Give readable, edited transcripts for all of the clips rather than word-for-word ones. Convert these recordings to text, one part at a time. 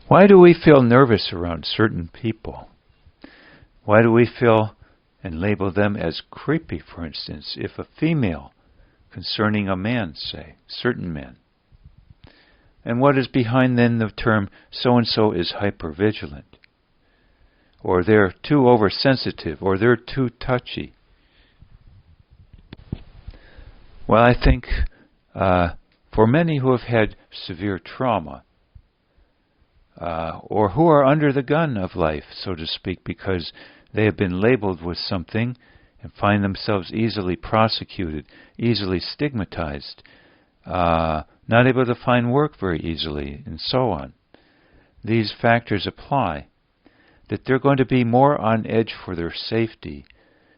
Why do we feel nervous around certain people? Why do we feel and label them as creepy, for instance, if a female concerning a man, say, certain men? And what is behind then the term so-and-so is hypervigilant? Or they're too oversensitive, or they're too touchy? Well, I think for many who have had severe trauma, or who are under the gun of life, so to speak, because they have been labeled with something and find themselves easily prosecuted, easily stigmatized, not able to find work very easily, and so on. These factors apply, that they're going to be more on edge for their safety,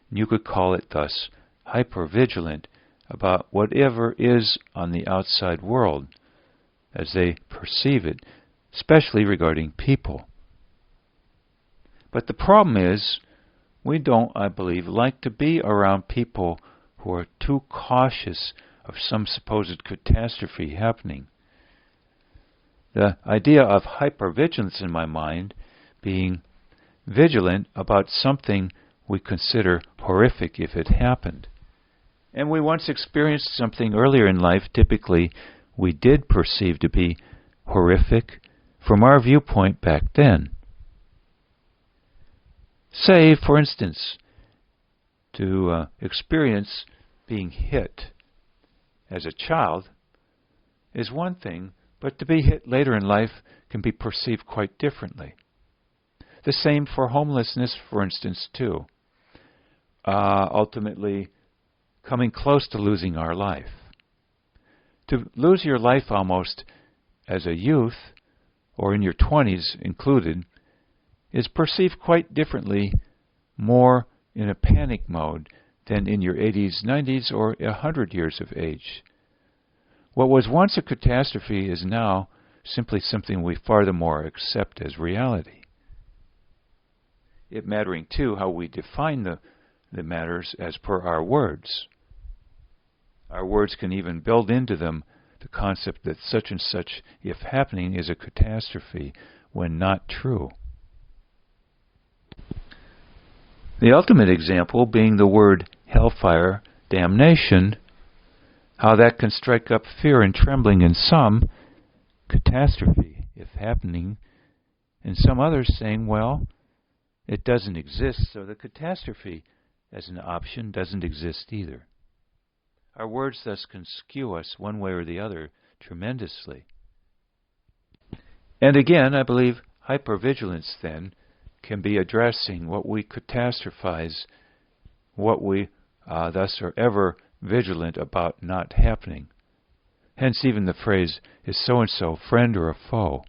and you could call it thus hypervigilant about whatever is on the outside world as they perceive it, especially regarding people. But the problem is, we don't, I believe, like to be around people who are too cautious of some supposed catastrophe happening. The idea of hypervigilance in my mind being vigilant about something we consider horrific if it happened. And we once experienced something earlier in life, typically we did perceive to be horrific from our viewpoint back then. Say, for instance, to experience being hit as a child is one thing, but to be hit later in life can be perceived quite differently. The same for homelessness, for instance, too. Ultimately, coming close to losing our life. To lose your life almost as a youth, or in your 20s included, is perceived quite differently, more in a panic mode than in your 80s, 90s, or 100 years of age. What was once a catastrophe is now simply something we furthermore accept as reality. It mattering, too, how we define the matters as per our words. Our words can even build into them the concept that such and such, if happening, is a catastrophe, when not true. The ultimate example being the word hellfire, damnation, how that can strike up fear and trembling in some, catastrophe, if happening, and some others saying, well, it doesn't exist, so the catastrophe as an option doesn't exist either. Our words thus can skew us one way or the other tremendously. And again, I believe hypervigilance then can be addressing what we catastrophize, what we thus are ever vigilant about not happening. Hence even the phrase, is so-and-so friend or a foe?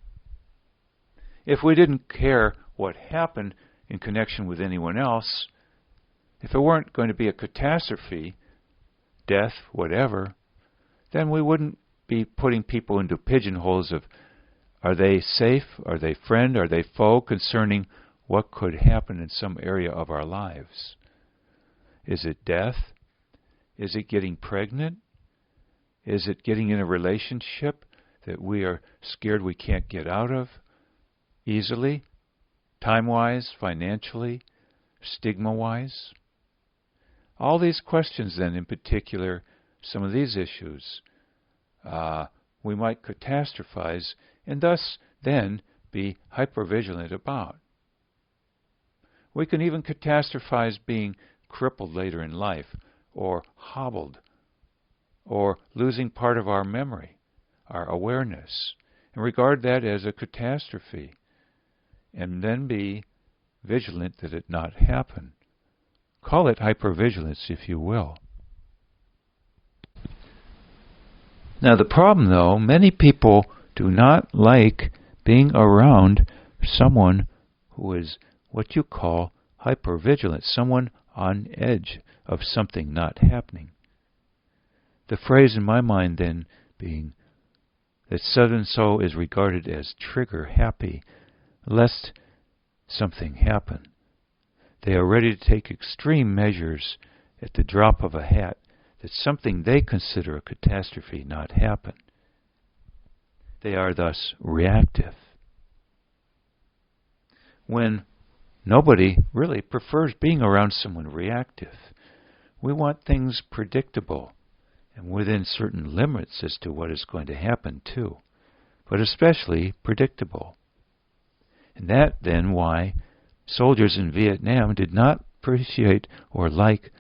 If we didn't care what happened in connection with anyone else, if it weren't going to be a catastrophe, death, whatever, then we wouldn't be putting people into pigeonholes of are they safe, are they friend, are they foe, concerning what could happen in some area of our lives. Is it death? Is it getting pregnant? Is it getting in a relationship that we are scared we can't get out of easily, time-wise, financially, stigma-wise? All these questions then, in particular, some of these issues, we might catastrophize and thus then be hypervigilant about. We can even catastrophize being crippled later in life, or hobbled, or losing part of our memory, our awareness, and regard that as a catastrophe, and then be vigilant that it not happen. Call it hypervigilance, if you will. Now the problem, though, many people do not like being around someone who is what you call hypervigilant, someone on edge of something not happening. The phrase in my mind then being that so-and-so is regarded as trigger happy, lest something happen. They are ready to take extreme measures at the drop of a hat that something they consider a catastrophe not happen. They are thus reactive. when nobody really prefers being around someone reactive. We want things predictable and within certain limits as to what is going to happen too, but especially predictable. And that then why soldiers in Vietnam did not appreciate or like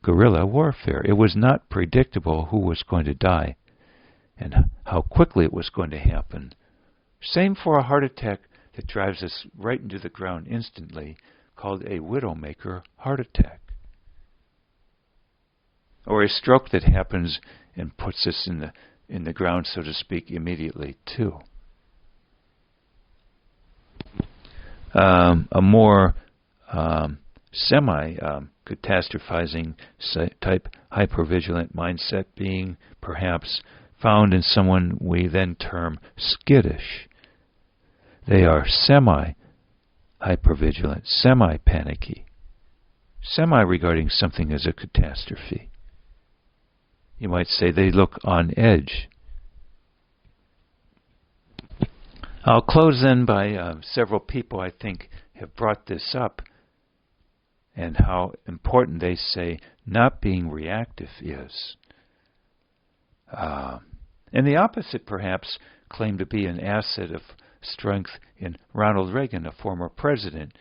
guerrilla warfare. It was not predictable who was going to die and how quickly it was going to happen. Same for a heart attack that drives us right into the ground instantly, called a widowmaker heart attack. Or a stroke that happens and puts us in the ground, so to speak, immediately too. A more semi-catastrophizing type hypervigilant mindset being perhaps found in someone we then term skittish. They are semi-hypervigilant, semi-panicky, semi-regarding something as a catastrophe. You might say they look on edge. I'll close then by several people I think have brought this up and how important they say not being reactive is. And the opposite perhaps claimed to be an asset of strength in Ronald Reagan, a former president,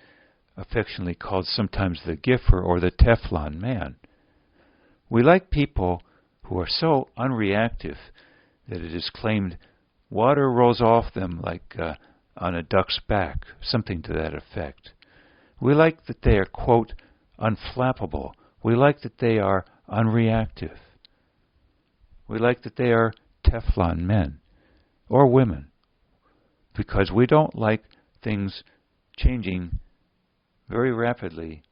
affectionately called sometimes the Giffer or the Teflon man. We like people who are so unreactive that it is claimed water rolls off them like on a duck's back, something to that effect. We like that they are, quote, unflappable. We like that they are unreactive. We like that they are Teflon men or women, because we don't like things changing very rapidly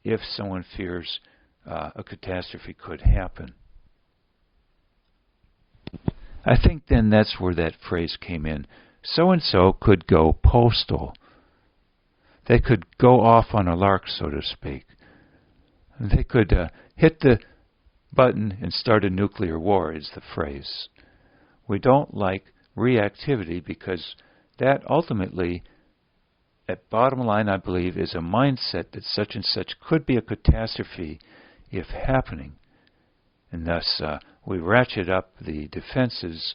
if someone fears a catastrophe could happen. I think then that's where that phrase came in. So-and-so could go postal. They could go off on a lark, so to speak. They could hit the button and start a nuclear war, is the phrase. We don't like reactivity because that ultimately, at bottom line, I believe, is a mindset that such and such could be a catastrophe if happening. And thus, we ratchet up the defenses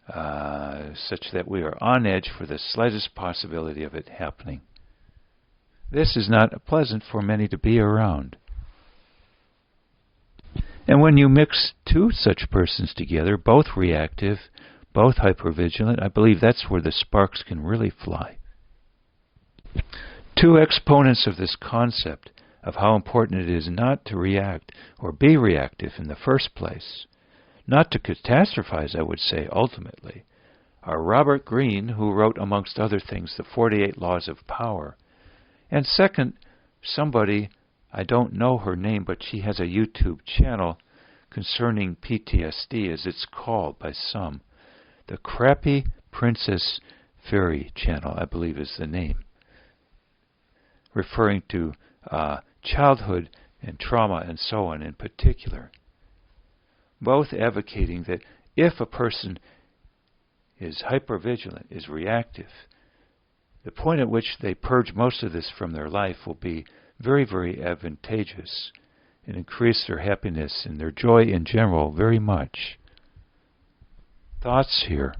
such that we are on edge for the slightest possibility of it happening. This is not pleasant for many to be around. And when you mix two such persons together, both reactive, both hypervigilant, I believe that's where the sparks can really fly. Two exponents of this concept of how important it is not to react or be reactive in the first place, not to catastrophize, I would say, ultimately, are Robert Greene, who wrote, amongst other things, the 48 Laws of Power, and second, somebody, I don't know her name, but she has a YouTube channel concerning PTSD, as it's called by some. The Crappy Princess Fairy channel, I believe is the name, referring to childhood and trauma and so on in particular. Both advocating that if a person is hypervigilant, is reactive, the point at which they purge most of this from their life will be very, very advantageous and increase their happiness and their joy in general very much. Thoughts here?